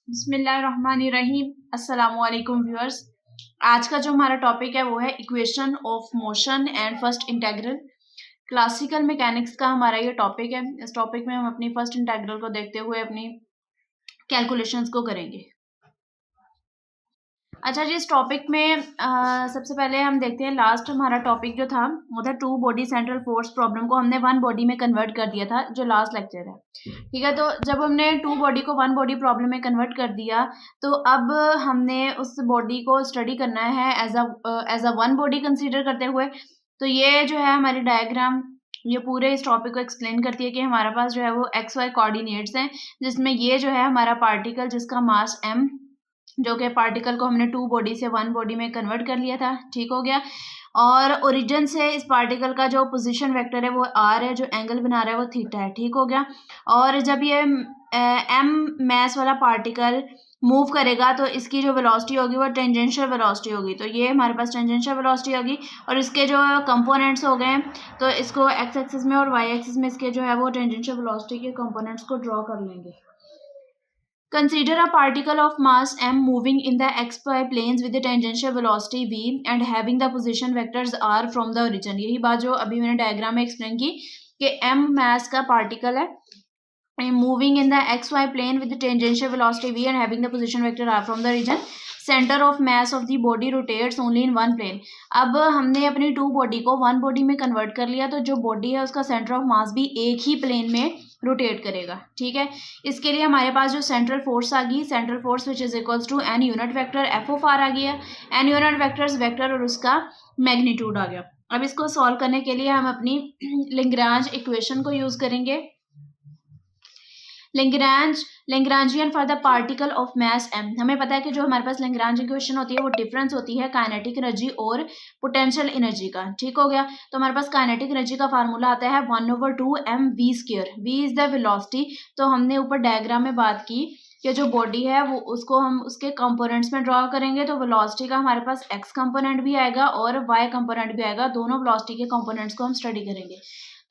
बिस्मिल्लाहिर्रहमानिर्रहीम। अस्सलामुअलैकुम व्यूअर्स। आज का जो हमारा टॉपिक है वो है equation of motion and first integral. Classical mechanics का हमारा ये टॉपिक है। इस टॉपिक में हम अपनी फर्स्ट इंटीग्रल को देखते हुए अपनी कैलकुलेशंस को करेंगे। अच्छा जी, इस टॉपिक में सबसे पहले हम देखते हैं लास्ट हमारा टॉपिक जो था वो था two body central force problem को हमने वन बॉडी में कन्वर्ट कर दिया था, जो लास्ट लेक्चर है। ठीक है, तो जब हमने टू बॉडी को वन बॉडी प्रॉब्लम में कन्वर्ट कर दिया तो अब हमने उस बॉडी को स्टडी करना है as a one body consider करते हुए। तो ये जो है हमारी डायग्राम ये पूरे इस टॉपिक को एक्सप्लेन करती है कि हमारे पास जो है वो एक्स वाई कोऑर्डिनेट्स हैं, जिसमें ये जो है हमारा पार्टिकल जिसका मास m, जो कि पार्टिकल को हमने टू बॉडी से वन बॉडी में कन्वर्ट कर लिया था। ठीक हो गया। और ओरिजिन से इस पार्टिकल का जो पोजीशन वेक्टर है वो r है, जो एंगल बना रहा है वो थीटा है। ठीक हो गया। और जब ये m मैस वाला पार्टिकल मूव करेगा तो इसकी जो वेलोसिटी होगी वो टेंजेंशियल वेलोसिटी होगी। तो ये हमारे पास टेंजेंशियल वेलोसिटी होगी और इसके जो कंपोनेंट्स हो गए तो इसको एक्स एक्सिस में और वाई एक्सिस में इसके जो है वो टेंजेंशियल वेलोसिटी के कंपोनेंट्स को ड्रॉ कर लेंगे। Consider a particle of mass m moving in the xy planes with the tangential velocity v and having the position vectors r from the origin। यही बात जो अभी मैंने डायग्राम में एक्सप्लेन की कि m mass का पार्टिकल है moving in the xy plane with the tangential velocity v and having the position vector r from the origin। Centre of mass of the body rotates only in one plane. अब हमने अपनी two body को one body में convert कर लिया, तो जो body है उसका सेंटर ऑफ मास भी एक ही प्लेन में रोटेट करेगा। ठीक है, इसके लिए हमारे पास जो सेंट्रल फोर्स आ गई, central force which is equals to N unit vector F of are आ गया। एन यूनिट वेक्टर्स वेक्टर और उसका मैग्नीट्यूड आ गया। अब इसको सॉल्व करने के लिए हम अपनी लैग्रांज इक्वेशन को यूज करेंगे। Lagrangian for the particle of mass m। हमें पता है कि जो हमारे पास लैग्रांज इक्वेशन होती है वो डिफरेंस होती है काइनेटिक एनर्जी और पोटेंशियल एनर्जी का। ठीक हो गया। तो हमारे पास काइनेटिक एनर्जी का फार्मूला आता है 1/2 mv²। v is the velocity. तो हमने ऊपर डायग्राम में बात की कि जो बॉडी है वो उसको हम उसके कंपोनेंट्स में ड्रॉ करेंगे, तो वेलोसिटी का हमारे पास x कंपोनेंट भी आएगा और y कंपोनेंट भी आएगा। दोनों वेलोसिटी के कंपोनेंट्स को हम स्टडी करेंगे।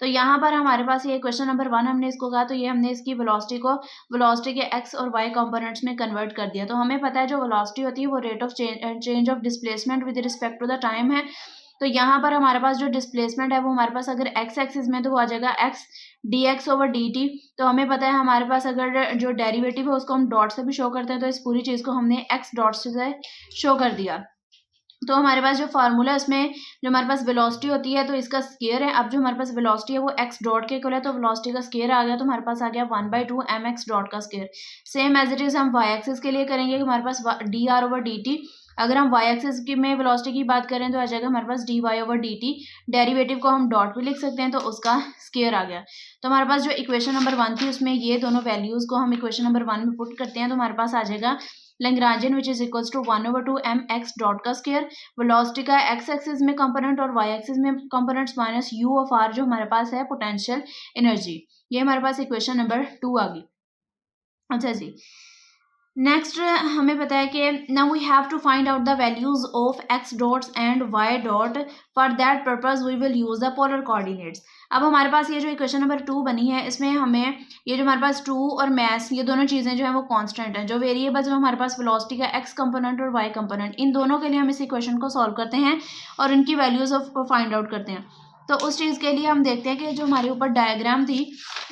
तो यहाँ पर हमारे पास ये क्वेश्चन नंबर 1 हमने इसको कहा, तो ये हमने इसकी वेलोसिटी के x और y कंपोनेंट्स में कन्वर्ट कर दिया। तो हमें पता है जो वेलोसिटी होती है वो rate of change of displacement with respect to the time है। तो यहाँ पर हमारे पास जो डिस्प्लेसमेंट है वो हमारे पास अगर x एक्सिस में तो वो आ जाएगा x dx/dt। तो हमें पता है हमारे पास अगर जो डेरिवेटिव है उसको हम डॉट से भी शो करते हैं, तो इस पूरी चीज़ को हमने x डॉट से शो कर दिया। तो हमारे पास जो फार्मूला है इसमें जो हमारे पास वेलोसिटी होती है तो इसका स्केयर है। अब जो हमारे पास वेलोसिटी है वो x डॉट के इक्वल है, तो वेलोसिटी का स्केयर आ गया, तो हमारे पास आ गया 1/2 mx डॉट का square. Same as it is हम y एक्सिस के लिए करेंगे कि हमारे पास dr/dt। अगर हम y एक्सिस की में वेलोसिटी की बात करें तो आ जाएगा हमारे पास dy/dt। डेरिवेटिव को हम डॉट भी लिख सकते हैं, तो उसका स्केयर आ गया। तो हमारे पास जो इक्वेशन नंबर 1 थी उसमें ये दोनों वैल्यूज को हम इक्वेशन नंबर 1 में पुट करते हैं, तो हमारे पास आ जाएगा Lagrangian which is equals to 1/2 mx dot का स्केयर, वेलोसिटी का x एक्सिस में कंपोनेंट और y एक्सिस में components minus u of r जो हमारे पास है पोटेंशियल एनर्जी। ये हमारे पास इक्वेशन नंबर 2 आ गई। अच्छा जी, नेक्स्ट हमें पता है कि now we have to find out the values of x dots and y dot. For that purpose we will use the polar coordinates. अब हमारे पास ये जो इक्वेशन नंबर 2 बनी है इसमें हमें ये जो हमारे पास 2 और मास ये दोनों चीज़ें जो है वो कांस्टेंट हैं। जो वेरिएबल्स में हमारे पास वेलोसिटी का x कंपोनेंट और y कंपोनेंट, इन दोनों के लिए हम इस इक्वेशन को सॉल्व करते हैं और इनकी वैल्यूज ऑफ फाइंड आउट करते हैं। तो उस चीज़ के लिए हम देखते हैं कि जो हमारे ऊपर डायग्राम थी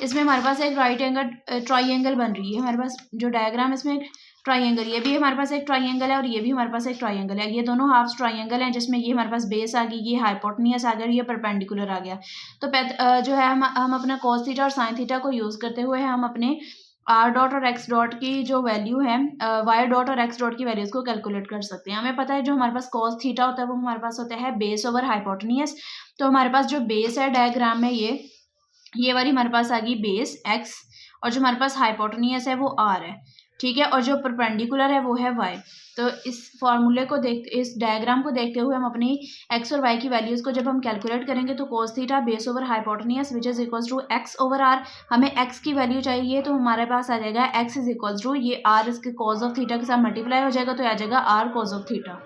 इसमें हमारे पास एक राइट एंगल ट्राइंगल बन रही है। हमारे पास जो डायग्राम इसमें एक ट्राइंगल, ये भी हमारे पास एक ट्राइंगल है और ये भी हमारे पास एक ट्राइंगल है। ये दोनों हाफ ट्राइंगल हैं जिसमें ये हमारे पास बेस आ गई, ये हाइपोटेन्यूज आ गया और ये परपेंडिकुलर आ गया। तो जो है हम अपना cos थीटा और sin थीटा को यूज़ करते हुए हम अपने r डॉट और x डॉट की जो वैल्यू है y डॉट और x डॉट की वैल्यूज को कैलकुलेट कर सकते हैं। हमें पता है जो हमारे पास cos थीटा होता है वो हमारे पास होता है बेस ओवर हाइपोटेन्यूज। तो हमारे पास जो बेस है डायग्राम में ये वाली हमारे पास आ गई बेस x और जो हमारे पास हाइपोटेन्यूज है वो r है। ठीक है, और जो परपेंडिकुलर है वो है y। तो इस फॉर्मूले को इस डायग्राम को देखते हुए हम अपनी x और y की वैल्यूज को जब हम कैलकुलेट करेंगे तो cos theta base over hypotenuse which is equals to x over r। हमें x की वैल्यू चाहिए तो हमारे पास आ जाएगा x इज इक्वल्स टू ये r इसके cos ऑफ थीटा के साथ मल्टीप्लाई हो जाएगा, तो आ जाएगा r cos of theta.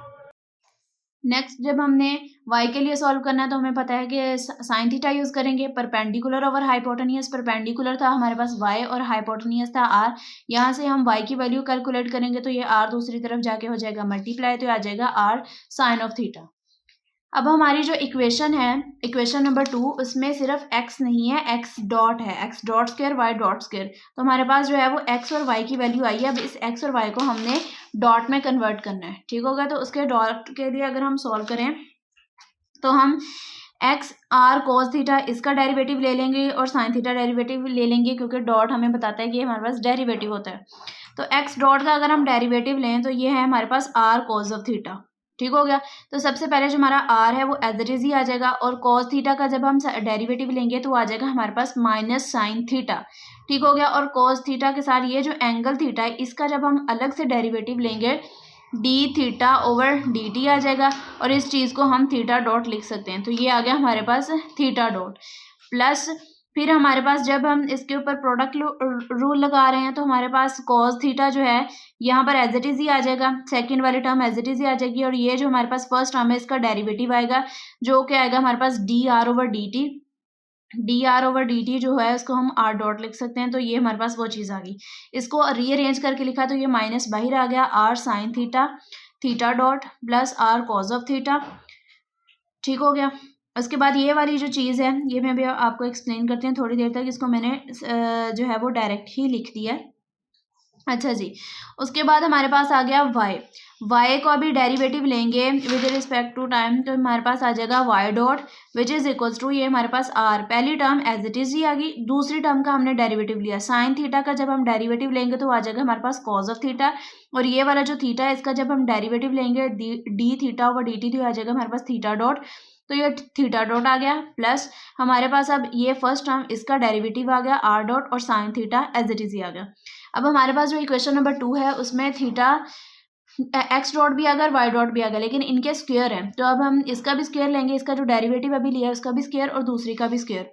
Next जब हमने y के लिए सॉल्व करना है तो हमें पता है कि साइन थीटा यूज़ करेंगे। परपेंडिकुलर ओवर हाइपोटेनियस, परपेंडिकुलर था हमारे पास y और हाइपोटेनियस था r। यहाँ से हम y की वैल्यू कैलकुलेट करेंगे तो ये r दूसरी तरफ जाके हो जाएगा मल्टीप्लाई, तो आ जाएगा r साइन ऑफ थीटा। अब हमारी जो इक्वेशन है, इक्वेशन नंबर 2, उसमें सिर्फ x नहीं है, x डॉट है, x dot square y dot square. तो हमारे पास जो है वो x और y की वैल्यू आई है। अब इस x और y को हमने डॉट में कन्वर्ट करना है, ठीक होगा। तो उसके डॉट के लिए अगर हम सॉल्व करें तो हम एक्स आर कोस थीटा इसका डेरिवेटिव ले लेंगे और साइन थीटा डेरिवेटिव ले लेंगे, क्योंकि डॉट हमें बताता है कि हमारे पास डेरिवेटिव होता है। तो एक्स डॉट का अगर हम डेरिवेटिव लें तो ये है हमारे पास आर कोस ऑफ थीटा, ठीक हो गया। तो सबसे पहले जो हमारा आर है वो एज इट इज ही आ जाएगा, और कोस थीटा का जब हम डेरिवेटिव लेंगे तो आ जाएगा हमारे पास माइनस साइन थीटा, ठीक हो गया। और कोस थीटा के साथ ये जो एंगल थीटा है इसका जब हम अलग से डेरिवेटिव लेंगे D theta over D T आ जाएगा, और इस चीज़ को हम थीटा डॉट लिख सकते हैं। तो ये आ गया हमारे पास थीटा डॉट, प्लस फिर हमारे पास जब हम इसके ऊपर प्रोडक्ट रूल लगा रहे हैं तो हमारे पास कॉस थीटा जो है यहाँ पर एज इट इज ही आ जाएगा, सेकंड वाली टर्म एज इट इज ही आ जाएगी, और ये जो हमारे पास फर्स्ट टर्म है इसका डेरिवेटिव आएगा जो क्या आएगा हमारे पास D are over D T. D are over D T जो है उसको हम आर डॉट लिख सकते हैं। तो ये हमारे पास वो चीज़ आ गई, इसको रीअरेंज करके लिखा तो ये माइनस बाहर आ गया, r sine theta theta dot plus r cos of theta, ठीक हो गया। उसके बाद ये वाली जो चीज़ है ये मैं भी आपको एक्सप्लेन करती हूँ थोड़ी देर तक, इसको मैंने जो है वो डायरेक्ट ही लिख दिया है। अच्छा जी, उसके बाद हमारे पास आ गया y को अभी डेरिवेटिव लेंगे विद रिस्पेक्ट टू टाइम, तो हमारे पास आ जाएगा y dot which is equals to ये हमारे पास r, पहली टर्म एज इट इज ही आ गई, दूसरी टर्म का हमने डेरिवेटिव लिया साइन थीटा का, जब हम डेरिवेटिव लेंगे तो आ जाएगा हमारे पास कॉज ऑफ थीटा, और ये वाला जो थीटा है इसका जब हम डेरिवेटिव लेंगे D theta over D t, तो आ जाएगा हमारे पास थीटा डॉट, तो ये थीटा डॉट आ गया, प्लस हमारे पास अब ये फर्स्ट टर्म इसका डेरिवेटिव आ गया आर डॉट, और sine theta as it is ही आ गया। अब हमारे पास जो इक्वेशन नंबर 2 है उसमें थीटा एक्स डॉट भी आ गया और वाई डॉट भी आ गया, लेकिन इनके स्क्वायर है, तो अब हम इसका भी स्क्वायर लेंगे, इसका जो डेरिवेटिव अभी लिया है उसका भी स्क्वायर और दूसरी का भी स्क्वायर।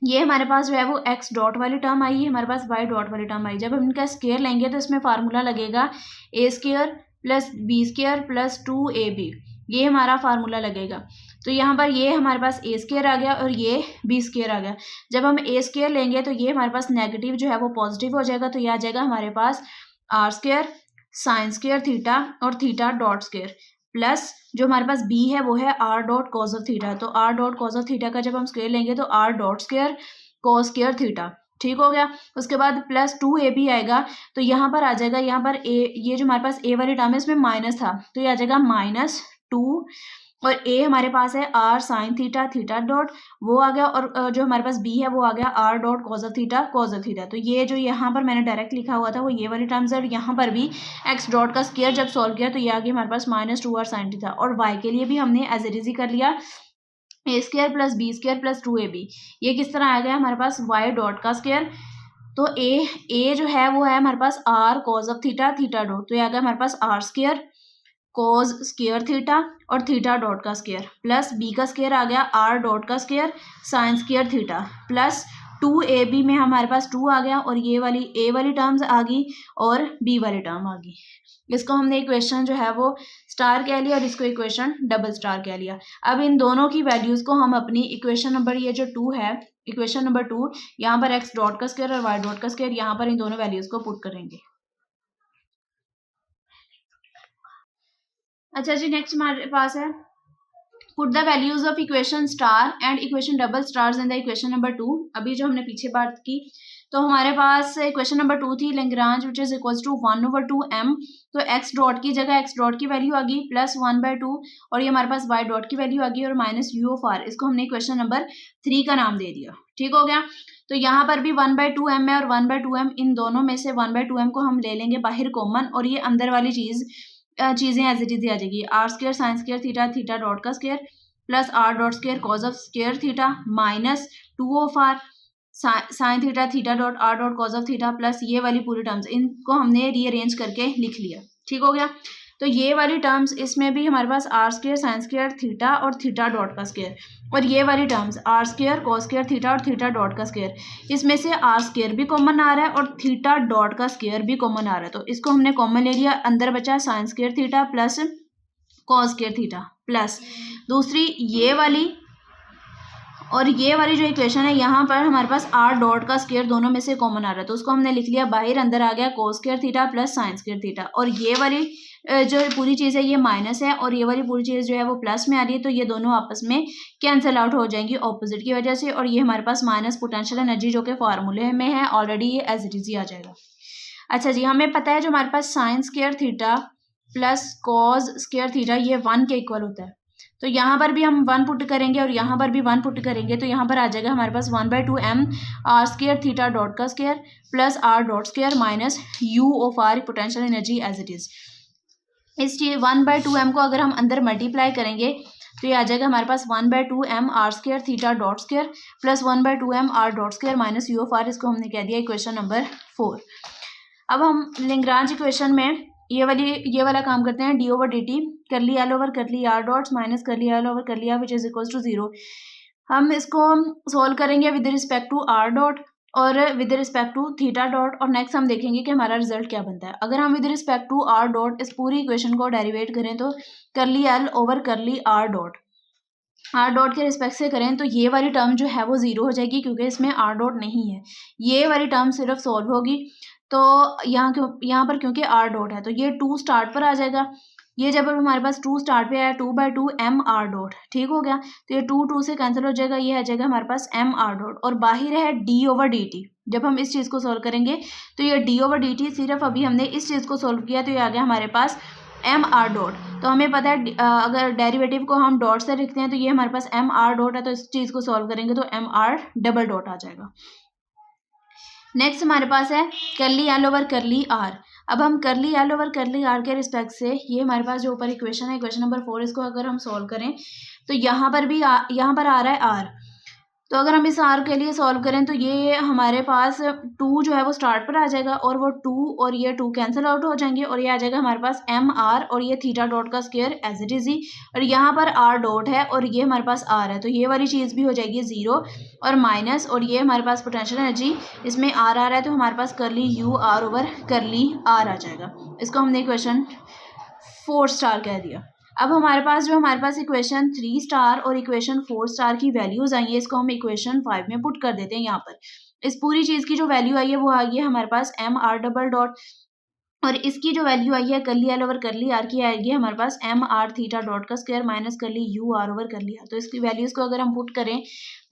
ये हमारे पास जो है वो एक्स डॉट वाली टर्म आई है, हमारे पास वाई डॉट वाली टर्म आई। जब हम इनका स्क्वायर लेंगे तो इसमें फार्मूला लगेगा A square plus B square plus 2ab, ये हमारा फार्मूला लगेगा। तो यहाँ पर ये हमारे पास ए स्क्वायर आ गया और ये बी स्क्वायर आ गया। जब हम ए स्क्वायर लेंगे तो ये हमारे पास नेगेटिव जो है वो पॉजिटिव हो जाएगा, तो ये आ जाएगा हमारे पास are square sine square theta और थीटा डॉट स्क्वायर, प्लस जो हमारे पास बी है वो है R dot cos of theta. तो R dot cos of theta का जब हम स्क्वायर लेंगे तो R dot square cos square theta, ठीक हो गया। उसके बाद प्लस 2ab आएगा, तो यहाँ पर आ जाएगा, यहाँ पर ए, ये जो हमारे पास ए वाली टर्म है इसमें माइनस था तो ये आ जाएगा -2, और ए हमारे पास है r sine theta theta dot वो आ गया, और जो हमारे पास बी है वो आ गया R dot cos of theta. तो ये जो यहाँ पर मैंने डायरेक्ट लिखा हुआ था वो ये वाली टर्म्स है, और यहाँ पर भी एक्स डॉट का स्क्वायर जब सॉल्व किया तो ये आ गया हमारे पास -2 आर साइन थीटा, और वाई के लिए भी हमने एज इट इज ही कर लिया A square plus B square plus 2ab। ये किस तरह आ गया हमारे पास वाई डॉट का स्क्वायर, तो ए जो है वो है हमारे पास R cos of theta theta dot, तो ये आ गया हमारे पास are square cos square theta और थीटा डॉट का स्क्वायर, प्लस बी का स्क्वायर आ गया आर डॉट का square sine square theta, plus 2ab में हमारे पास 2 आ गया, और ये वाली ए वाली टर्म्स आ गई और बी वाली टर्म आ गई। इसको हमने इक्वेशन जो है वो स्टार कह लिया और इसको इक्वेशन डबल स्टार कह लिया। अब इन दोनों की वैल्यूज़ को हम अपनी इक्वेशन नंबर ये जो 2 है, इक्वेशन नंबर 2, यहाँ पर एक्स डॉट का स्क्वायर और वाई डॉट का स्क्वायर, यहाँ पर इन दोनों वैल्यूज़ को पुट करेंगे। अच्छा जी, नेक्स्ट हमारे पास है put the values of equation star and equation double stars in the equation number 2। अभी जो हमने पीछे बात की तो हमारे पास इक्वेशन नंबर 2 थी Lagrange which is equals to 1/2m, तो एक्स डॉट की जगह एक्स डॉट की वैल्यू आ गई प्लस 1/2, और ये हमारे पास वाई डॉट की वैल्यू आ गई और माइनस u(r), इसको हमने इक्वेशन नंबर 3 का नाम दे दिया, ठीक हो गया। तो यहाँ पर भी 1/2m है और 1/2m, इन दोनों में से 1/2m को हम ले लेंगे बाहर कॉमन, और ये अंदर वाली चीज़ें एज इट इज आ जाएगी, r square sine square theta theta dot का square plus r dot square cos of square theta minus 2(r) sine theta theta dot r dot cos of theta, plus ये वाली पूरी terms, इनको हमने rearrange करके लिख लिया, ठीक हो गया। तो ये वाली टर्म्स इसमें भी हमारे पास are square sine square theta और थीटा डॉट का स्क्वायर, और ये वाली terms r square cos square theta और थीटा डॉट का स्क्वायर, इसमें से आर स्क्वायर भी कॉमन आ रहा है और थीटा डॉट का स्क्वायर भी कॉमन आ रहा है, तो इसको हमने कॉमन ले लिया, अंदर बचा sign square theta plus cos square theta plus दूसरी ये वाली और ये वाली जो इक्वेशन है यहाँ पर हमारे पास आर डॉट का स्क्वायर दोनों में से कॉमन आ रहा है तो उसको हमने लिख लिया बाहर, अंदर आ गया कोस square theta plus sign square theta. और ये वाली जो पूरी चीज़ है ये माइनस है और ये वाली पूरी चीज़ जो है वो प्लस में आ रही है, तो ये दोनों आपस में कैंसिल आउट हो जाएंगी ऑपोजिट की वजह से। और ये हमारे पास माइनस पोटेंशियल एनर्जी जो कि फार्मूले में है ऑलरेडी, ये एज इट इज ही आ जाएगा। अच्छा जी, हमें पता है जो हमारे पास sine square theta plus cos square theta ये 1 के इक्वल होता है, तो यहाँ पर भी हम 1 पुट करेंगे और यहाँ पर भी 1 पुट करेंगे, तो यहाँ पर आ जाएगा हमारे पास 1/2m r square theta dot का square plus r dot square minus u of r potential energy as it is. इस 1/2m को अगर हम अंदर मल्टीप्लाई करेंगे तो ये आ जाएगा हमारे पास 1/2m r square theta dot square plus 1/2m r dot square minus u of r. इसको हमने कह दिया इक्वेशन नंबर 4। अब हम लेग्रांज इक्वेशन में ये वाला काम करते हैं, d over D t curly l over curly r dots minus curly l over curly r which is equal to 0। हम इसको सॉल्व करेंगे with respect to r dot और with respect to theta dot, और next हम देखेंगे कि हमारा result क्या बनता है। अगर हम with respect to r dot इस पूरी इक्वेशन को डेरिवेट करें तो curly l over curly r dot के रिस्पेक्ट से करें तो ये वाली टर्म जो है वो 0 हो जाएगी क्योंकि इसमें आर डॉट नहीं है। ये वाली टर्म सिर्फ सॉल्व होगी, तो यहाँ पर क्योंकि आर डॉट है तो ये 2 स्टार्ट पर आ जाएगा। ये जब हमारे पास 2 स्टार्ट पे आया 2/2m आर डॉट, ठीक हो गया, तो ये 2 से कैंसिल हो जाएगा, ये आ जाएगा हमारे पास m आर डॉट और बाहर है डी ओवर डी टी। जब हम इस चीज़ को सॉल्व करेंगे तो ये डी ओवर डी टी, सिर्फ अभी हमने इस चीज़ को सॉल्व किया तो ये आ गया हमारे पास m आर डॉट। तो हमें पता है अगर डेरिवेटिव को हम डॉट से लिखते हैं तो ये हमारे पास m आर डॉट है, तो इस चीज़ को सॉल्व करेंगे तो m आर डबल डॉट आ जाएगा। नेक्स्ट हमारे पास है curly l over curly are. अब हम करली एल ओवर करली आर के रिस्पेक्ट से ये हमारे पास जो ऊपर इक्वेशन है इक्वेशन नंबर 4, इसको अगर हम सॉल्व करें तो यहाँ पर आ रहा है आर, तो अगर हम इस आर के लिए सॉल्व करें तो ये हमारे पास 2 जो है वो स्टार्ट पर आ जाएगा और वो 2 और ये 2 कैंसिल आउट हो जाएंगे और ये आ जाएगा हमारे पास m आर और ये थीटा डॉट का स्क्वायर एज इट इज ही, और यहाँ पर r डॉट है और ये हमारे पास r है, तो ये वाली चीज़ भी हो जाएगी 0 और माइनस, और ये हमारे पास पोटेंशियल एनर्जी इसमें r आ रहा है तो हमारे पास curly u r over curly r आ जाएगा। इसको हमने इक्वेशन 4 स्टार कह दिया। अब हमारे पास इक्वेशन 3 स्टार और इक्वेशन 4 स्टार की वैल्यूज आई है, इसको हम इक्वेशन 5 में पुट कर देते हैं। यहाँ पर इस पूरी चीज़ की जो वैल्यू आई है वो आ गई है हमारे पास m आर डबल डॉट, और इसकी जो वैल्यू आई है curly l over curly are की आएगी हमारे पास m आर थीटा डॉट का square minus curly u r over curly r. तो इसकी वैल्यूज़ को अगर हम पुट करें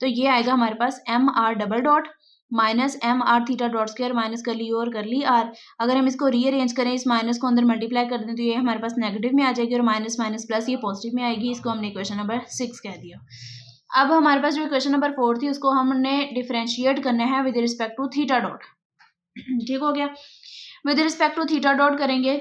तो ये आएगा हमारे पास m r double dot minus m r theta dot square minus curly u और करली आर। अगर हम इसको रीअरेंज करें, इस माइनस को अंदर मल्टीप्लाई कर दें तो ये हमारे पास नेगेटिव में आ जाएगी और माइनस माइनस प्लस ये पॉजिटिव में आएगी। इसको हमने इक्वेशन नंबर 6 कह दिया। अब हमारे पास जो इक्वेशन नंबर 4 थी उसको हमने डिफरेंशिएट करना है with respect to theta dot. ठीक हो गया, with respect to theta dot करेंगे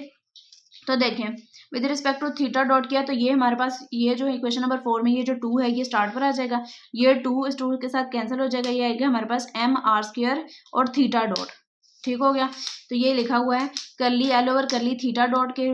तो देखें with respect to theta dot किया तो ये हमारे पास ये जो इक्वेशन नंबर 4 में ये जो 2 है ये स्टार्ट पर आ जाएगा, ये 2 इस 2 के साथ कैंसिल हो जाएगा, ये आएगा हमारे पास m आर स्क्वायर और थीटा डॉट। ठीक हो गया, तो ये लिखा हुआ है curly l over curly theta dot के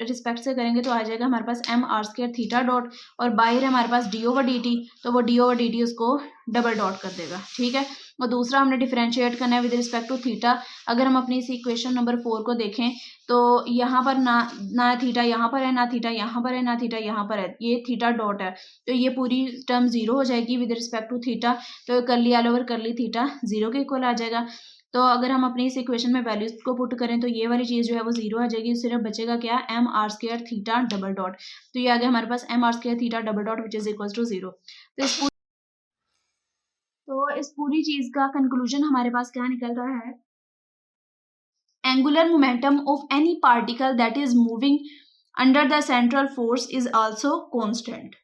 रिस्पेक्ट से करेंगे तो आ जाएगा हमारे पास m r square theta dot और बाहर है हमारे पास डी ओवर डी टी, तो वो डी ओवर डी टी उसको डबल डॉट कर देगा। ठीक है, और दूसरा हमने डिफरेंशिएट करना है विद रिस्पेक्ट टू थीटा। अगर हम अपनी इस इक्वेशन नंबर 4 को देखें तो यहाँ पर ना थीटा यहाँ पर है, ना थीटा यहाँ पर है, ना थीटा यहाँ पर है, ये थीटा डॉट है, तो ये पूरी टर्म 0 हो जाएगी विद रिस्पेक्ट टू थीटा, तो curly l over curly theta 0 के इक्वल आ जाएगा। तो अगर हम अपनी इस इक्वेशन में वैल्यूज को पुट करें तो ये वाली चीज़ जो है वो 0 आ जाएगी, सिर्फ बचेगा क्या m r square theta double dot, तो ये आ गया हमारे पास m r square theta double dot which is equal to 0। तो इस पूरी चीज का कंक्लूजन हमारे पास क्या निकल रहा है, angular momentum of any particle that is moving under the central force is also constant.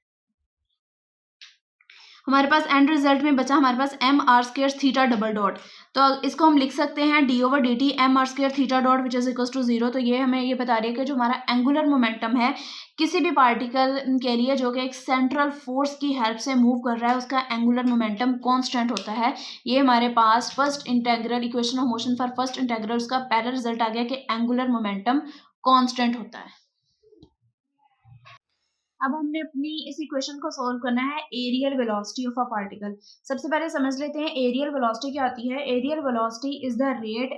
हमारे पास एंड रिजल्ट में बचा हमारे पास m r square theta double dot, तो इसको हम लिख सकते हैं d over D t m r square theta dot which is equal to 0। तो ये हमें ये बता रही है कि जो हमारा एंगुलर मोमेंटम है किसी भी पार्टिकल के लिए जो कि एक सेंट्रल फोर्स की हेल्प से मूव कर रहा है उसका एंगुलर मोमेंटम कांस्टेंट होता है। ये हमारे पास first integral equation of motion for first integral उसका पहला रिजल्ट आ गया कि एंगुलर मोमेंटम कांस्टेंट होता है। अब हमने अपनी इस इक्वेशन को सॉल्व करना है areal velocity of a particle. सबसे पहले समझ लेते हैं एरियल वेलोसिटी क्या होती है। Aerial velocity is the rate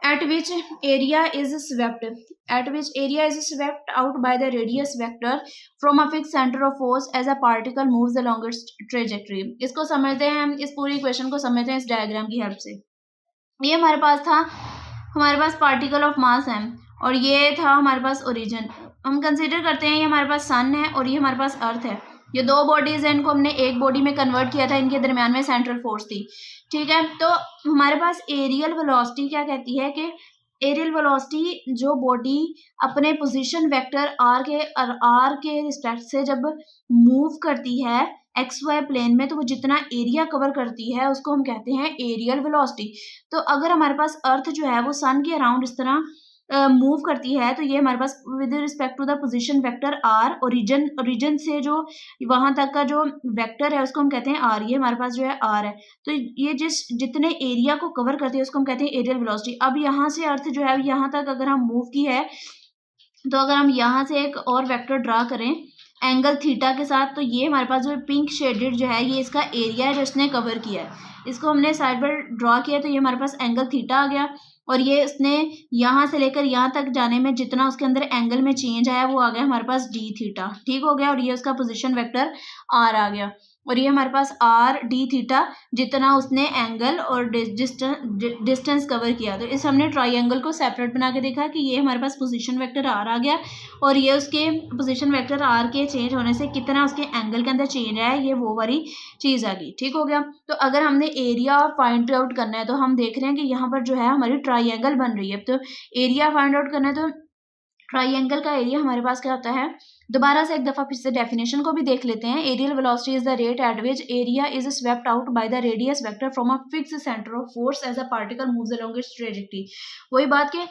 at which area is swept out by the radius vector from a fixed center of force as a particle moves along its trajectory। इसको समझते हैं हम, इस पूरी इक्वेशन को समझते हैं इस डायग्राम की हेल्प से। ये हमारे पास था, हमारे पास पार्टिकल ऑफ मास है और ये था हमारे पास ओरिजिन। हम कंसीडर करते हैं ये हमारे पास सन है और ये हमारे पास अर्थ है। ये दो बॉडीज हैं, इनको हमने एक बॉडी में कन्वर्ट किया था, इनके दरमियान में सेंट्रल फोर्स थी। ठीक है, तो हमारे पास एरियल वेलोसिटी क्या कहती है कि एरियल वेलोसिटी जो बॉडी अपने पोजीशन वेक्टर आर के रिस्पेक्ट से जब मूव करती है एक्स वाई प्लेन में, तो वो जितना एरिया कवर करती है उसको हम कहते हैं एरियल वेलोसिटी। तो अगर हमारे पास अर्थ जो है वो सन के अराउंड इस तरह मूव करती है, तो ये हमारे पास with respect to the position vector r, origin से जो वहां तक का जो वेक्टर है उसको हम कहते हैं आर। ये हमारे पास जो है आर है, तो ये जितने एरिया को कवर करती है उसको हम कहते हैं एरियल वेलोसिटी। अब यहाँ से अर्थ जो है यहाँ तक अगर हम मूव की है, तो अगर हम यहाँ से एक और वेक्टर ड्रा करें एंगल थीटा के साथ, तो ये हमारे पास जो पिंक शेडेड जो है ये इसका एरिया है जो इसने कवर किया है। इसको हमने साइड पर ड्रा किया तो ये हमारे पास एंगल थीटा आ गया और ये इसने यहाँ से लेकर यहाँ तक जाने में जितना उसके अंदर एंगल में चेंज आया वो आ गया हमारे पास डी थीटा। ठीक हो गया, और ये उसका पोजीशन वेक्टर आर आ गया और ये हमारे पास आर डी थीटा जितना उसने एंगल और डिस्टेंस कवर किया। तो इस हमने ट्राइंगल को सेपरेट बना के देखा कि ये हमारे पास पोजीशन वेक्टर आर आ गया और ये उसके पोजीशन वेक्टर आर के चेंज होने से कितना उसके एंगल के अंदर चेंज आया, ये वो वाली चीज़ आ गई। ठीक हो गया, तो अगर हमने एरिया फाइंड आउट करना है तो हम देख रहे हैं कि यहाँ पर जो है हमारी ट्राइंगल बन रही है। तो एरिया फाइंड आउट करना है तो ट्राइंगल का एरिया हमारे पास क्या होता है, दोबारा से एक दफा फिर से डेफिनेशन को भी देख लेते हैं। Areal velocity is the rate at which area is swept out by the radius vector from a fixed centre of force as a particle moves along its trajectory. वही बात कि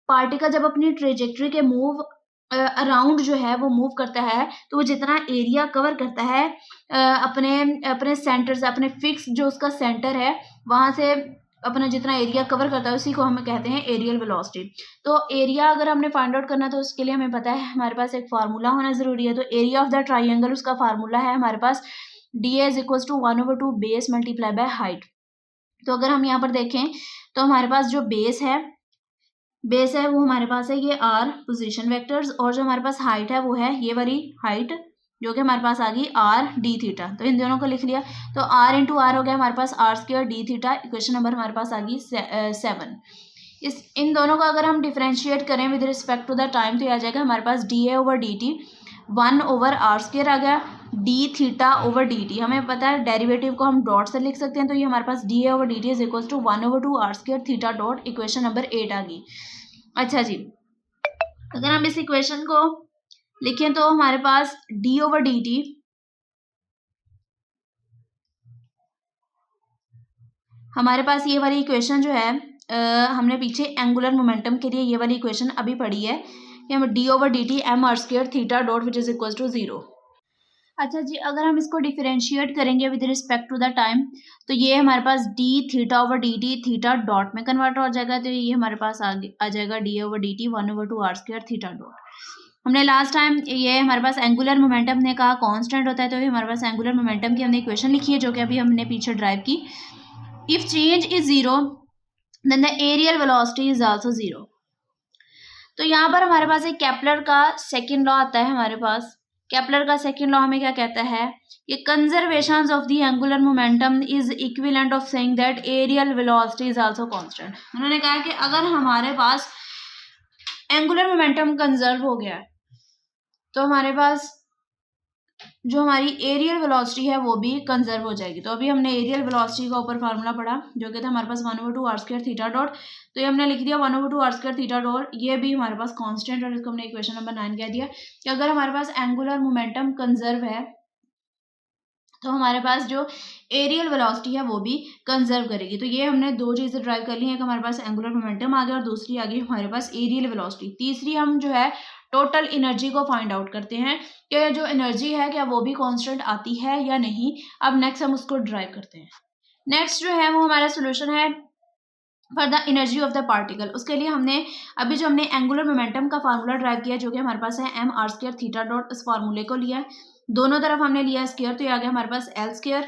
पार्टिकल जब अपनी ट्रेजेक्टरी के मूव अराउंड जो है वो move करता है तो वो जितना एरिया कवर करता है अपने अपने सेंटर से, अपने फिक्स जो उसका सेंटर है वहां से अपना जितना एरिया कवर करता है उसी को हम कहते हैं एरियल वेलोसिटी। तो एरिया अगर हमने फाइंड आउट करना तो उसके लिए हमें पता है हमारे पास एक फार्मूला होना जरूरी है। तो एरिया ऑफ द ट्राइंगल उसका फार्मूला है हमारे पास d is equal to 1/2 base multiply by height. तो अगर हम यहाँ पर देखें तो हमारे पास जो बेस है वो हमारे पास है ये आर पोजीशन वेक्टर्स, और जो हमारे पास हाइट है वो है ये वाली हाइट जो कि हमारे पास आ गई आर डी थीटा। तो इन दोनों को लिख लिया तो आर इंटू आर हो गया हमारे पास are square d theta. Equation number हमारे पास आ गई 7। इन दोनों का अगर हम डिफ्रेंशिएट करें with respect to the time तो ये आ जाएगा हमारे पास d a over D t 1/r square आ गया d theta over D t. हमें पता है डेरिवेटिव को हम डॉट से लिख सकते हैं, तो ये हमारे पास d a over D t is equal to 1/2 r square theta dot. Equation number 8 आ गई। अच्छा जी, अगर हम इस इक्वेशन को लिखें तो हमारे पास d ओवर डी टी हमारे पास ये वाली इक्वेशन जो है हमने पीछे एंगुलर मोमेंटम के लिए ये वाली इक्वेशन अभी पढ़ी है कि हम d over D t m r square theta dot which is equal to 0। अच्छा जी, अगर हम इसको डिफरेंशिएट करेंगे with respect to the time तो ये हमारे पास d theta over D t theta dot में कन्वर्ट हो जाएगा। तो ये हमारे पास आ जाएगा d over D t 1/2 r square theta dot. हमने लास्ट टाइम ये हमारे पास एंगुलर मोमेंटम ने कहा कांस्टेंट होता है, तो ये हमारे पास एंगुलर मोमेंटम की हमने इक्वेशन लिखी है जो कि अभी हमने पीछे ड्राइव की। If change is 0 then the areal velocity is also 0। तो यहाँ पर हमारे पास एक केपलर का सेकेंड लॉ आता है। हमारे पास केपलर का सेकेंड लॉ हमें क्या कहता है कि conservation of the angular momentum is equivalent of saying that aerial velocity is also constant. उन्होंने कहा कि अगर हमारे पास एंगुलर मोमेंटम कंजर्व हो गया है तो हमारे पास जो हमारी एरियल वेलोसिटी है वो भी कंजर्व हो जाएगी। तो अभी हमने एरियल वेलोसिटी का ऊपर फार्मूला पढ़ा जो कि था हमारे पास 1/2 r स्क्वायर थीटा डॉट। तो ये हमने लिख दिया 1/2 r स्क्वायर थीटा डॉट, ये भी हमारे पास कांस्टेंट और इसको हमने इक्वेशन नंबर 9 कह दिया कि अगर हमारे पास एंगुलर मोमेंटम कंजर्व है तो हमारे पास जो एरियल वेलोसिटी है वो भी कंजर्व करेगी। तो ये हमने दो चीज़ें ड्राइव कर ली हैं कि हमारे पास एंगुलर मोमेंटम आ गया और दूसरी आ गई हमारे पास एरियल वेलोसिटी। तीसरी हम जो है टोटल एनर्जी को फाइंड आउट करते हैं कि जो एनर्जी है क्या वो भी कांस्टेंट आती है या नहीं। अब नेक्स्ट हम उसको ड्राइव करते हैं। नेक्स्ट जो है वो हमारा सोल्यूशन है for the energy of the particle. उसके लिए हमने अभी जो हमने एंगुलर मोमेंटम का फार्मूला ड्राइव किया जो कि हमारे पास है m r square theta dot, इस फार्मूले को लिया है दोनों तरफ हमने लिया स्क्वायर तो ये आ गया हमारे पास एल स्क्वायर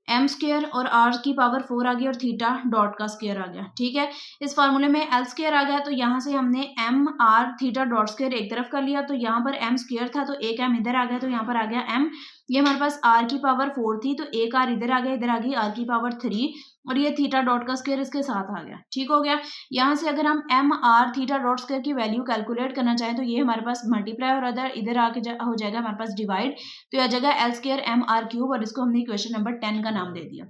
एम स्क्वायर और आर की पावर 4 आ गई और थीटा डॉट का स्क्वायर आ गया। ठीक है, इस फार्मूले में एल स्क्वायर आ गया, तो यहाँ से हमने m r theta dot square एक तरफ कर लिया, तो यहाँ पर एम स्क्वायर था तो एक एम इधर आ गया, तो यहाँ पर आ गया एम। ये हमारे पास आर की पावर 4 थी तो एक आर इधर आ गया, इधर आ गई आर की पावर 3 और ये थीटा डॉट का स्क्वायर इसके साथ आ गया। ठीक हो गया। यहाँ से अगर हम m r theta dot square की वैल्यू कैलकुलेट करना चाहें तो ये हमारे पास मल्टीप्लाई और इधर आके हो जाएगा हमारे पास डिवाइड, तो यह जगह l square m r cube और इसको हमने इक्वेशन नंबर 10 का नाम दे दिया।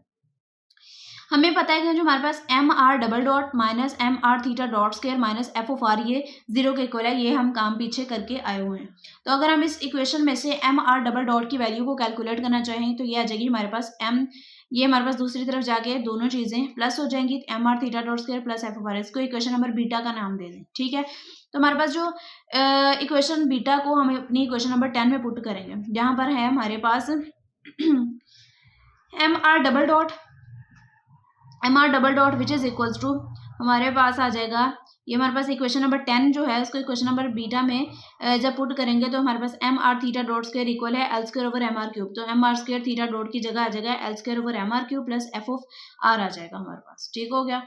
हमें पता है कि जो हमारे पास m r double dot minus m r theta dot square minus f of r ये 0 के इक्वल है, ये हम काम पीछे करके आए हुए हैं। तो अगर हम इस इक्वेशन में से एम आर डबल डॉट की वैल्यू को कैलकुलेट करना चाहें तो ये आ जाएगी हमारे पास एम, ये हमारे पास दूसरी तरफ जाके दोनों चीजें प्लस हो जाएंगी, m r theta dot square plus f of r, इसको इक्वेशन नंबर बीटा का नाम दे दें। ठीक है, तो हमारे पास जो इक्वेशन बीटा को हम अपनी इक्वेशन नंबर 10 में पुट करेंगे, जहां पर है हमारे पास m r double dot which is equals to हमारे पास आ जाएगा, ये हमारे पास इक्वेशन नंबर 10 जो है उसको इक्वेशन नंबर बीटा में जब पुट करेंगे तो हमारे पास m r theta dot square equal है l square over m r cube, तो m r square theta dot की जगह आ जाएगा l square over m r cube plus f of are आ जाएगा हमारे पास। ठीक हो गया।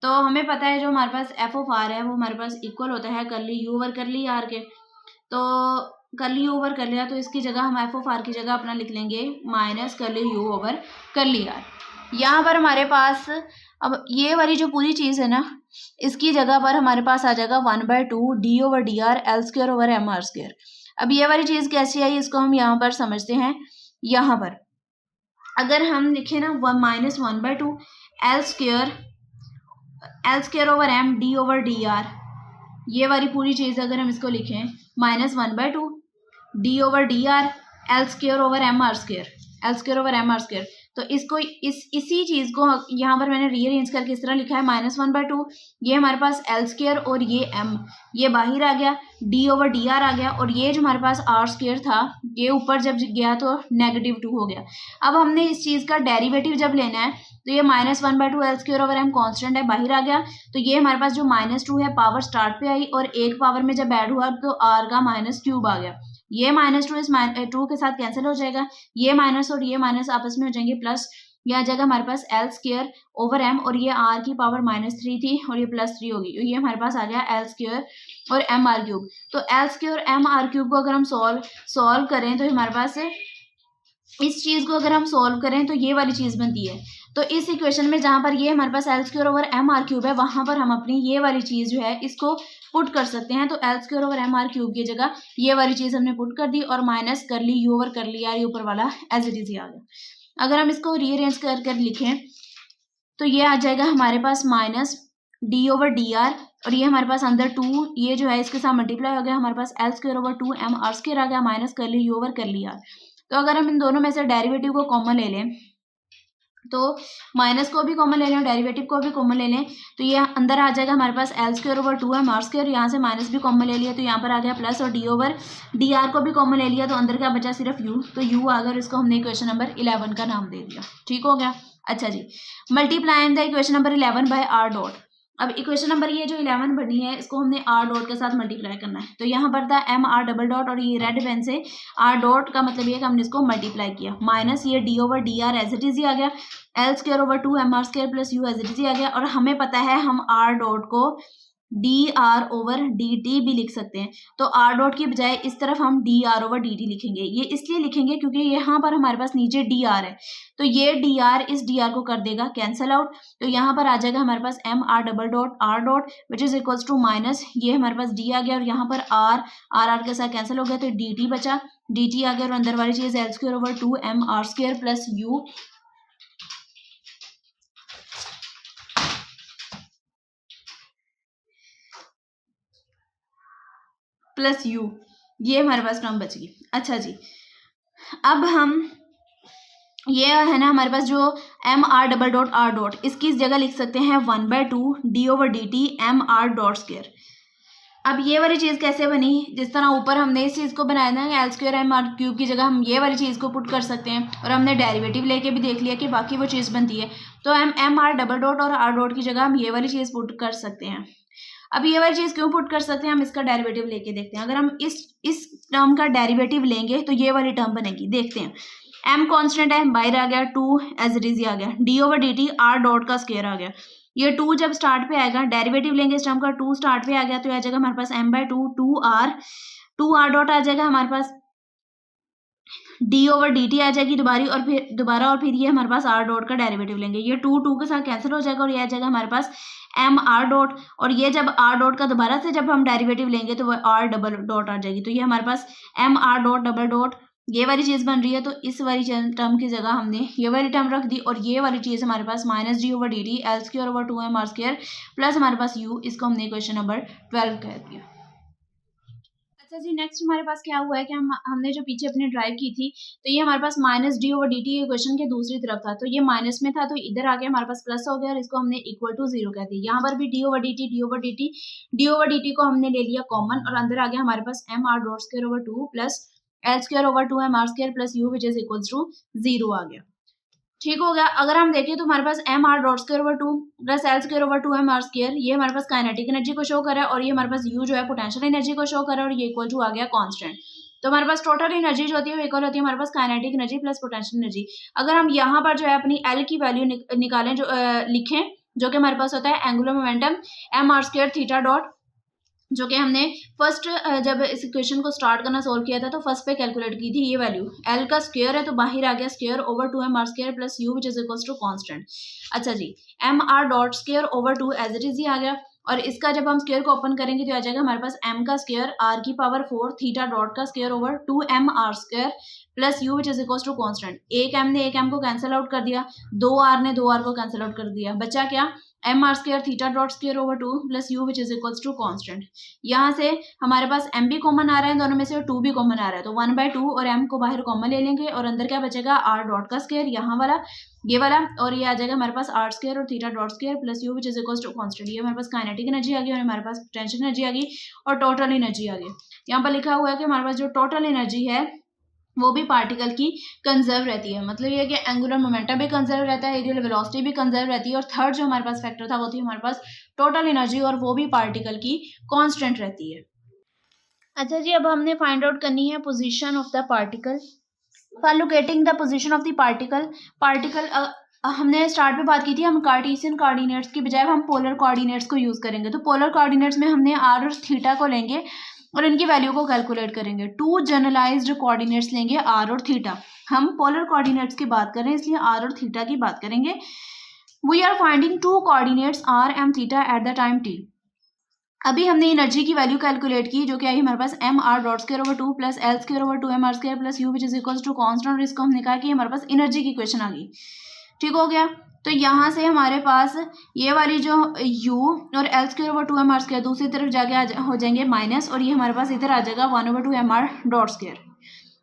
तो हमें पता है जो हमारे पास एफ ऑफ आर है वो हमारे पास इक्वल होता है करली यू ओवर करली आर के, तो करली यू ओवर कर लिया तो इसकी जगह हम एफ ऑफ आर की जगह अपना लिख लेंगे minus curly you over curly are. यहाँ पर हमारे पास अब ये वाली जो पूरी चीज़ है ना, इसकी जगह पर हमारे पास आ जाएगा 1/2 d over d r L square over m r square. अब ये वाली चीज़ कैसी आई इसको हम यहाँ पर समझते हैं। यहाँ पर अगर हम लिखें ना minus 1/2 L square over m d over d r, ये वाली पूरी चीज़ अगर हम इसको लिखें minus 1/2 d over d r L square over m r square, L square over m r square, तो इसको इसी चीज़ को यहाँ पर मैंने रीअरेंज करके इस तरह लिखा है माइनस 1/2, ये हमारे पास एल स्क्वायर और ये एम ये बाहर आ गया, डी ओवर डी आर आ गया, और ये जो हमारे पास आर स्क्वायर था ये ऊपर जब गया तो -2 हो गया। अब हमने इस चीज़ का डेरिवेटिव जब लेना है तो ये minus 1/2 L square over m constant है बाहर आ गया, तो ये हमारे पास जो -2 है पावर स्टार्ट पे आई और एक पावर में जब ऐड हुआ तो आर का -3 आ गया, ये -2 इस 2 के साथ कैंसिल हो जाएगा, ये माइनस और ये माइनस आपस में हो जाएंगे प्लस, यह आ जाएगा हमारे पास एल स्क्वायर ओवर एम और ये आर की पावर -3 थी और ये +3 होगी, तो ये हमारे पास आ गया एल स्क्वायर और एम आर क्यूब। तो L square m r cube को अगर हम सॉल्व करें तो हमारे पास इस चीज़ को अगर हम सॉल्व करें तो ये वाली चीज़ बनती है। तो इस इक्वेशन में जहाँ पर ये हमारे पास l square over m r cube है वहाँ पर हम अपनी ये वाली चीज़ जो है इसको पुट कर सकते हैं, तो L square over m r cube की जगह ये वाली चीज़ हमने पुट कर दी और माइनस कर ली यू ओवर कर लिया, ये ऊपर वाला एज इट इज ही आ गया। अगर हम इसको रीअरेंज कर लिखें तो ये आ जाएगा हमारे पास minus d over d r और ये हमारे पास अंदर 2 ये जो है इसके साथ मल्टीप्लाई हो गया, हमारे पास l square over 2 m r square आ गया माइनस कर ली यू ओवर कर लिया। तो अगर हम इन दोनों में से डेरिवेटिव को कॉमन ले लें तो माइनस को भी कॉमन ले लें और डेरिवेटिव को भी कॉमन ले लें तो ये अंदर आ जाएगा हमारे पास l square over 2 m r square, यहाँ से माइनस भी कॉमन ले लिया तो यहाँ पर आ गया प्लस और डी ओवर डी आर को भी कॉमन ले लिया तो अंदर क्या बचा सिर्फ यू, तो यू आ गया और इसको हमने इक्वेशन नंबर 11 का नाम दे दिया। ठीक हो गया। अच्छा जी, multiply the equation number 11 by r dot. अब इक्वेशन नंबर ये जो 11 बनी है इसको हमने आर डॉट के साथ मल्टीप्लाई करना है, तो यहाँ पर था एम आर डबल डॉट और ये रेड पेन से आर डॉट का मतलब ये कि हमने इसको मल्टीप्लाई किया, माइनस ये d over d r as it is ही आ गया, L square over 2 m r square plus u as it is ही आ गया, और हमें पता है हम आर डॉट को d are over D t भी लिख सकते हैं, तो आर डॉट की बजाय इस तरफ हम D R over D T लिखेंगे। ये इसलिए लिखेंगे क्योंकि यहाँ पर हमारे पास नीचे डी आर है, तो ये डी आर इस डी आर को कर देगा कैंसिल आउट, तो यहाँ पर आ जाएगा हमारे पास m r double dot r dot which is equals to minus ये हमारे पास डी आ गया और यहाँ पर आर आर के साथ कैंसिल हो गया तो डी टी बचा, डी टी आ गया और अंदर वाली चीज L square over 2 m r square plus u plus u, ये हमारे पास टर्म बच गई। अच्छा जी, अब हम ये है ना हमारे पास जो m r double dot r dot इसकी इस जगह लिख सकते हैं 1/2 d over D t m r dot square. अब ये वाली चीज़ कैसे बनी, जिस तरह ऊपर हमने इस चीज़ को बनाया था L square m r cube की जगह हम ये वाली चीज़ को पुट कर सकते हैं और हमने डेरिवेटिव लेके भी देख लिया कि बाकी वो चीज़ बनती है, तो हम एम आर डबल डॉट और आर डॉट की जगह हम ये वाली चीज़ पुट कर सकते हैं। अब ये वाली चीज़ क्यों पुट कर सकते हैं, हम इसका डेरिवेटिव लेके देखते हैं। अगर हम इस टर्म का डेरिवेटिव लेंगे तो ये वाली टर्म बनेगी, देखते हैं एम कांस्टेंट है, बाहर आ गया, 2 एज इट इज आ गया, D over D T R dot का स्क्वायर आ गया। ये 2 जब स्टार्ट पे आएगा, डेरिवेटिव लेंगे इस टर्म का, 2 स्टार्ट पे आ गया तो आ जाएगा हमारे पास m बाई 2, 2r डॉट आ जाएगा हमारे पास, डी ओवर डी टी आ जाएगी दोबारा और फिर ये हमारे पास आर डॉट का डेरिवेटिव लेंगे, ये 2 के साथ कैंसिल हो जाएगा और ये आ जाएगा हमारे पास एम आर डॉट, और ये जब आर डॉट का दोबारा से जब हम डेरिवेटिव लेंगे तो वो आर डबल डॉट आ जाएगी, तो ये हमारे पास m r dot double dot ये वाली चीज़ बन रही है। तो इस वाली टर्म की जगह हमने ये वाली टर्म रख दी और ये वाली चीज़ हमारे पास minus d over D t l square over 2m r square plus हमारे पास u, इसको हमने क्वेश्चन नंबर 12 कह दिया। अच्छा जी, नेक्स्ट हमारे पास क्या हुआ है कि हमने जो पीछे अपने ड्राइव की थी तो ये हमारे पास minus d over D t question के दूसरी तरफ था, तो ये माइनस में था तो इधर आके हमारे पास प्लस हो गया और इसको हमने इक्वल टू 0 कह दिया। यहाँ पर भी डी ओवर डी टी को हमने ले लिया कॉमन और अंदर आ गया हमारे पास m r dot square over 2 plus l square over 2m r square plus u which is equal to 0 आ गया। ठीक हो गया। अगर हम देखें तो हमारे पास m r dot square over 2 plus l square over 2m r square, ये हमारे पास काइनेटिक एनर्जी को शो कर रहा है और ये हमारे पास u जो है पोटेंशियल एनर्जी को शो कर रहा है और ये इक्वल टू आ गया कांस्टेंट। तो हमारे पास टोटल एनर्जी जो होती है वो इक्वल होती है हमारे पास kinetic energy plus potential energy. अगर हम यहाँ पर जो है अपनी एल की वैल्यू निकालें, जो लिखें, जो कि हमारे पास होता है angular momentum m r square theta dot, जो कि हमने फर्स्ट जब इस इक्वेशन को स्टार्ट करना सोल्व किया था तो फर्स्ट पे कैलकुलेट की थी। ये वैल्यू एल का स्क्वायर है तो बाहर आ गया square over 2m r square plus u which is equal to constant. अच्छा जी, m r dot square over 2 as it is ही आ गया और इसका जब हम स्क्वायर को ओपन करेंगे तो आ जाएगा हमारे पास m का स्क्वायर r की पावर 4 थीटा डॉट का square over 2m r square plus u which is equal to constant. एक m ने एक m को कैंसिल आउट कर दिया, 2r ने 2r को कैंसिल आउट कर दिया, बचा क्या m r square theta dot square over 2 plus u which is equal to constant. यहाँ से हमारे पास m भी कॉमन आ रहा है दोनों में से और 2 भी कॉमन आ रहा है, तो 1/2 और m को बाहर कॉमन ले लेंगे और अंदर क्या बचेगा r डॉट का स्क्वायर यहाँ वाला ये वाला और ये आ जाएगा हमारे पास r स्क्वायर और theta dot square plus u which is equal to constant. ये हमारे पास काइनेटिक एनर्जी आ गई और हमारे पास पोटेंशियल एनर्जी आ गई और टोटल एनर्जी आ गई। यहाँ पर लिखा हुआ है कि हमारे पास जो टोटल एनर्जी है वो भी पार्टिकल की कंजर्व रहती है, मतलब ये कि एंगुलर मोमेंटम भी कंजर्व रहता है, एरियल वेलोसिटी भी कंजर्व रहती है और थर्ड जो हमारे पास फैक्टर था वो थी हमारे पास टोटल एनर्जी और वो भी पार्टिकल की कांस्टेंट रहती है। अच्छा जी, अब हमने फाइंड आउट करनी है position of the particle. For locating the position of the particle हमने स्टार्ट पे बात की थी, हम कार्टेशियन कोऑर्डिनेट्स की बजाय हम पोलर कोऑर्डिनेट्स को यूज करेंगे। तो पोलर कोऑर्डिनेट्स में हमने r और थीटा को लेंगे और इनकी वैल्यू को कैलकुलेट करेंगे। 2 जनरलाइज्ड कोऑर्डिनेट्स लेंगे r और थीटा, हम पोलर कोऑर्डिनेट्स की बात कर रहे हैं इसलिए r और थीटा की बात करेंगे। We are finding 2 coordinates r and theta at the time t। अभी हमने एनर्जी की वैल्यू कैलकुलेट की जो कि आई हमारे पास m r dot square over 2 plus l square over 2m r square plus u which is equal to constant और इसको हमने कहा कि हमारे पास एनर्जी की इक्वेशन आ गई। ठीक हो गया। तो यहाँ से हमारे पास ये वाली जो u और L square over 2m r square दूसरी तरफ जाके हो जाएंगे माइनस और ये हमारे पास इधर आ जाएगा 1/2m r डॉट स्क्वायर।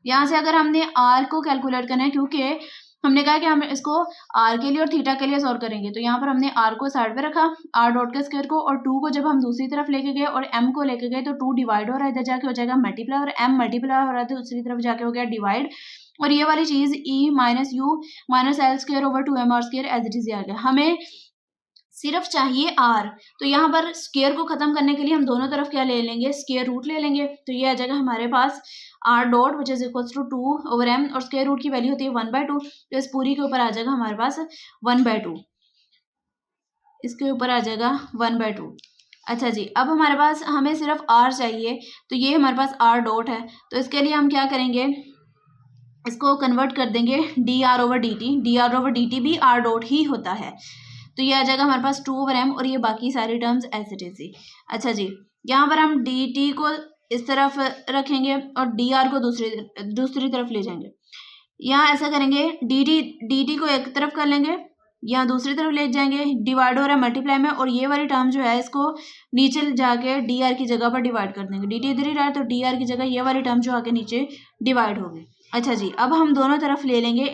यहाँ से अगर हमने r को कैलकुलेट करना है क्योंकि हमने कहा कि हम इसको r के लिए और थीटा के लिए सॉल्व करेंगे, तो यहाँ पर हमने r को साइड पे रखा r डॉट के स्क्वायर को और 2 को जब हम दूसरी तरफ लेके गए और m को लेके गए तो 2 डिवाइड हो रहा है, इधर जाके हो जाएगा मल्टीप्लाई और m मल्टीप्लाई हो रहा है तो दूसरी तरफ जाके हो गया डिवाइड और ये वाली चीज e minus u minus l square over 2m r square as it is आ गया। हमें सिर्फ चाहिए r, तो यहाँ पर स्क्वायर को खत्म करने के लिए हम दोनों तरफ क्या ले लेंगे, स्क्वायर रूट ले लेंगे। तो ये आ जाएगा हमारे पास r dot which is equal to 2/m और स्क्वायर रूट की वैल्यू होती है 1/2, तो इस पूरी के ऊपर आ जाएगा हमारे पास 1/2, इसके ऊपर आ जाएगा 1/2। अच्छा जी, अब हमारे पास हमें सिर्फ r चाहिए, तो ये हमारे पास r डॉट है, तो इसके लिए हम क्या करेंगे, इसको कन्वर्ट कर देंगे dr ओवर dt भी r डॉट ही होता है, तो ये आ जाएगा हमारे पास 2/m और ये बाकी सारी टर्म्स ऐसे जैसे। अच्छा जी, यहाँ पर हम dt को इस तरफ रखेंगे और dr को दूसरी तरफ ले जाएंगे। यहाँ ऐसा करेंगे dt को एक तरफ कर लेंगे, यहाँ दूसरी तरफ ले जाएंगे, डिवाइड हो रहा है मल्टीप्लाई में और ये वाली टर्म जो है इसको नीचे जाके dr की जगह पर डिवाइड कर देंगे। dt इधर ही रहा है तो dr की जगह ये वाली टर्म जो आके नीचे डिवाइड होगी। अच्छा जी, अब हम दोनों तरफ ले लेंगे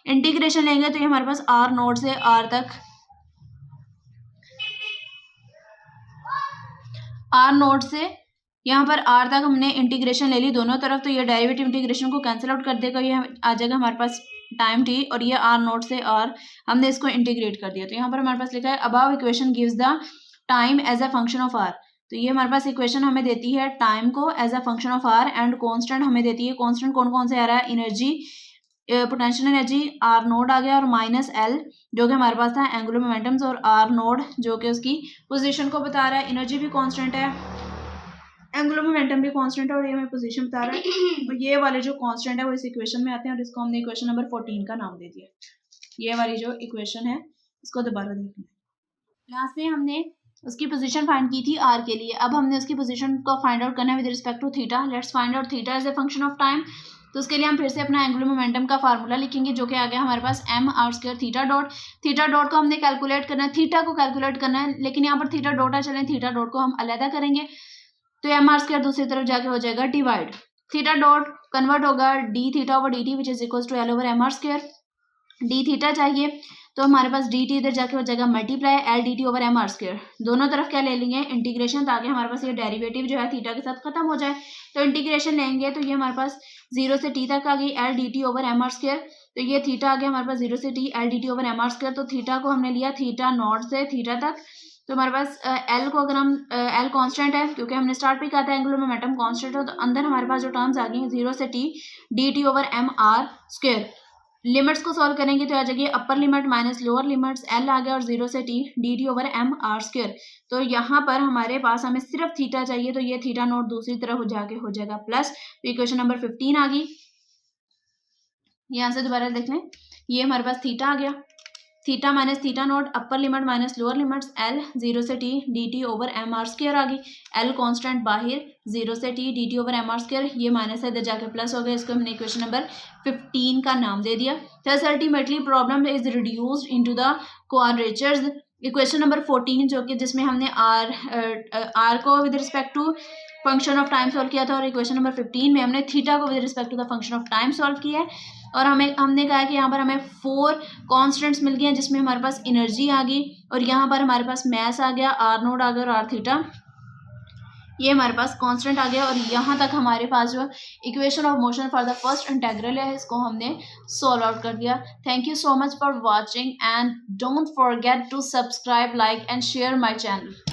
इंटीग्रेशन लेंगे तो ये हमारे पास r नोट से r तक r नोट से यहाँ पर r तक हमने इंटीग्रेशन ले ली दोनों तरफ, तो ये डेरिवेटिव इंटीग्रेशन को कैंसिल आउट कर देगा, ये आ जाएगा हमारे पास टाइम t और ये r नोट से r हमने इसको इंटीग्रेट कर दिया। तो यहाँ पर हमारे पास लिखा है above equation gives the time as a function of r। तो ये हमारे पास इक्वेशन हमें देती है टाइम को as a function of r and constant हमें देती है, कांस्टेंट कौन कौन से आ रहा है, energy, potential energy r naught आ गया और माइनस एल जो कि हमारे पास था एंगुलर मोमेंटम्स और आर नोड जो कि उसकी पोजीशन को बता रहा है, एनर्जी भी कांस्टेंट है, एंगुलर मोमेंटम भी कांस्टेंट है और ये हमें पोजीशन बता रहा है। और ये वाले जो कांस्टेंट है वो इस इक्वेशन में आते हैं और इसको हमने इक्वेशन नंबर 14 का नाम दे दिया। ये वाली जो इक्वेशन है इसको दोबारा देखना है। लास्ट में हमने उसकी पोजीशन फाइंड की थी आर के लिए, अब हमने उसकी पोजीशन को फाइंड आउट करना है with respect to theta. Let's find out theta as a function of time. तो उसके लिए हम फिर से अपना एंगुलर मोमेंटम का फार्मूला लिखेंगे जो कि आ गया हमारे पास m r square theta dot. Theta dot को हमने कैलकुलेट करना है, थीटा को कैलकुलेट करना है, लेकिन यहाँ पर थीटा डॉट है, चलें थीटा डॉट को हम अलहदा करेंगे। तो एम आर स्क्वायर दूसरी तरफ जाके हो जाएगा डिवाइड, थीटा डॉट कन्वर्ट होगा d theta over D t which is equal to L over m r square. D theta चाहिए तो हमारे पास डी टी इधर जाके हो जाएगा multiply L d t over m r square. दोनों तरफ क्या ले लेंगे इंटीग्रेशन, ताकि हमारे पास ये डेरिवेटिव जो है थीटा के साथ खत्म हो जाए। तो इंटीग्रेशन लेंगे तो ये हमारे पास 0 से t तक आ गई L d t over m r square. तो ये थीटा आ गया हमारे पास 0 से t L d t over m r square. तो थीटा को हमने लिया थीटा नॉट से थीटा तक। तो हमारे पास एल को अगर हम एल कांस्टेंट है क्योंकि हमने स्टार्ट पे कहा था एंगुलर मोमेंटम कांस्टेंट है, तो अंदर हमारे पास जो टर्म्स आ गई 0 से t d t over m r square. Limits को सॉल्व करेंगे तो आ जाएगी upper limit minus lower limits, l आ गया और 0 से t d t over m r square. तो यहाँ पर हमारे पास हमें सिर्फ थीटा चाहिए, तो ये थीटा नोट दूसरी तरफ जाके हो जाएगा प्लस। तो इक्वेशन नंबर 15 आ गई। यहाँ से दोबारा देख लें, ये हमारे पास थीटा आ गया, theta minus theta naught upper limit minus lower limits, l 0 से t d t over m r square आ गई। एल कांस्टेंट बाहर 0 से t d t over m r square, ये माइनस है इधर जाके प्लस हो गया। इसको हमने इक्वेशन नंबर 15 का नाम दे दिया। Thus ultimately problem is reduced into the quadratures. Equation number 14 जो कि जिसमें हमने आर को with respect to function of time solve किया था, और इक्वेशन नंबर 15 में हमने थीटा को with respect to the function of time solve किया है। और हमने कहा कि यहाँ पर हमें 4 कांस्टेंट्स मिल गए हैं जिसमें हमारे पास एनर्जी आ गई और यहाँ पर हमारे पास मैस आ गया, आर नोड आ गया और आर थीटा ये हमारे पास कांस्टेंट आ गया। और यहाँ तक हमारे पास जो equation of motion for the first integral है इसको हमने सॉल्व आउट कर दिया। Thank you so much for watching and don't forget to subscribe, like and share my channel.